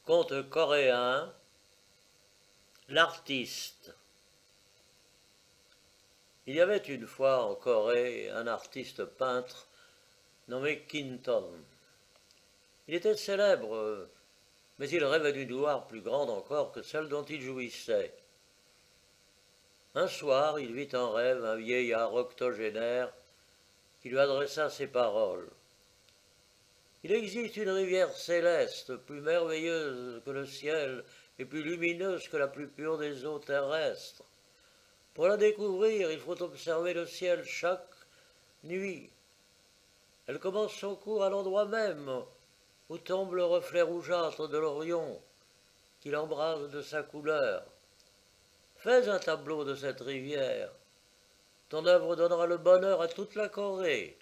Conte coréen, l'artiste. Il y avait une fois en Corée un artiste peintre nommé Kinton. Il était célèbre, mais il rêvait d'une gloire plus grande encore que celle dont il jouissait. Un soir, il vit en rêve un vieillard octogénaire qui lui adressa ces paroles. Il existe une rivière céleste, plus merveilleuse que le ciel et plus lumineuse que la plus pure des eaux terrestres. Pour la découvrir, il faut observer le ciel chaque nuit. Elle commence son cours à l'endroit même où tombe le reflet rougeâtre de l'Orion qui l'embrase de sa couleur. Fais un tableau de cette rivière. Ton œuvre donnera le bonheur à toute la Corée.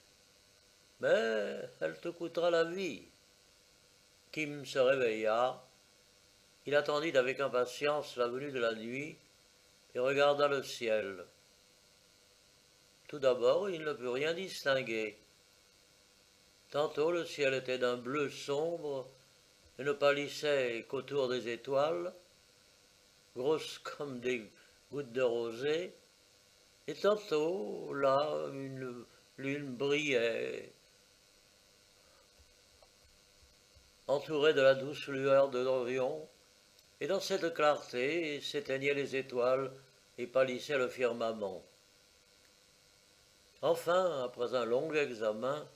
Mais elle te coûtera la vie. Kim se réveilla. Il attendit avec impatience la venue de la nuit et regarda le ciel. Tout d'abord, il ne put rien distinguer. Tantôt le ciel était d'un bleu sombre et ne pâlissait qu'autour des étoiles, grosses comme des gouttes de rosée, et tantôt, là, une lune brillait, entourée de la douce lueur de l'Orion, et dans cette clarté s'éteignaient les étoiles et pâlissait le firmament. Enfin, après un long examen,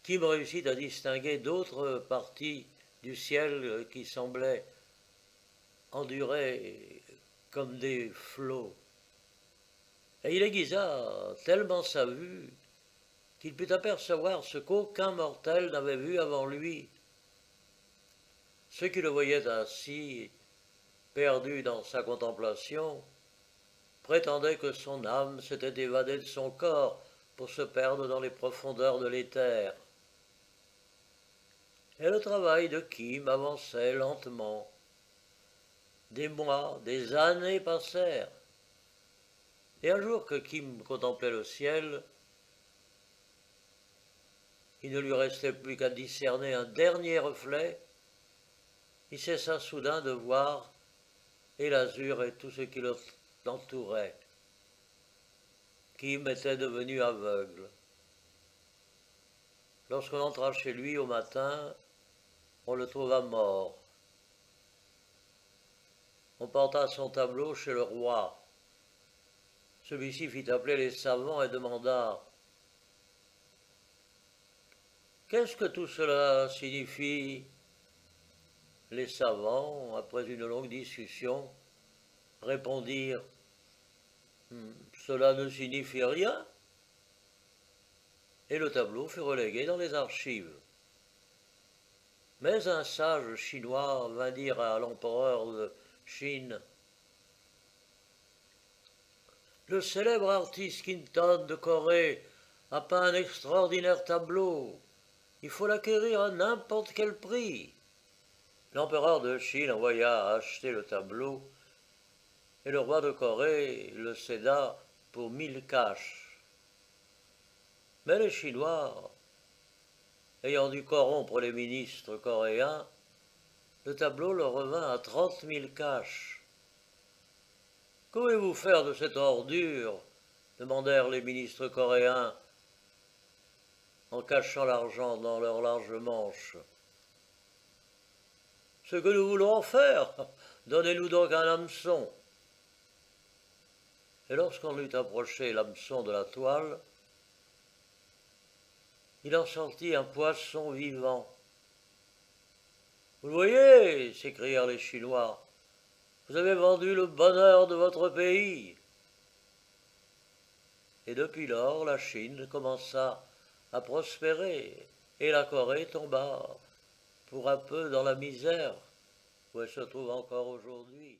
Kim réussit à distinguer d'autres parties du ciel qui semblaient endurer comme des flots. Et il aiguisa tellement sa vue qu'il put apercevoir ce qu'aucun mortel n'avait vu avant lui. Ceux qui le voyaient ainsi, perdu dans sa contemplation, prétendaient que son âme s'était évadée de son corps pour se perdre dans les profondeurs de l'éther. Et le travail de Kim avançait lentement. Des mois, des années passèrent. Et un jour que Kim contemplait le ciel, il ne lui restait plus qu'à discerner un dernier reflet. Il cessa soudain de voir et l'azur et tout ce qui l'entourait. Kim était devenu aveugle. Lorsqu'on entra chez lui au matin, on le trouva mort. On porta son tableau chez le roi. Celui-ci fit appeler les savants et demanda « Qu'est-ce que tout cela signifie ?» Les savants, après une longue discussion, répondirent « Cela ne signifie rien » et le tableau fut relégué dans les archives. Mais un sage chinois vint dire à l'empereur de Chine « Le célèbre artiste Kinton de Corée a peint un extraordinaire tableau. Il faut l'acquérir à n'importe quel prix. » L'empereur de Chine envoya acheter le tableau et le roi de Corée le céda pour 1000 cash. Mais les Chinois, ayant dû corrompre les ministres coréens, le tableau leur revint à 30 000 cash. « Que voulez-vous faire de cette ordure ?» demandèrent les ministres coréens en cachant l'argent dans leurs larges manches. « Ce que nous voulons en faire, donnez-nous donc un hameçon. » Et lorsqu'on eut approché l'hameçon de la toile, il en sortit un poisson vivant. « Vous le voyez » s'écrièrent les Chinois, « vous avez vendu le bonheur de votre pays. » Et depuis lors, la Chine commença à prospérer, et la Corée tomba pour un peu dans la misère où elle se trouve encore aujourd'hui.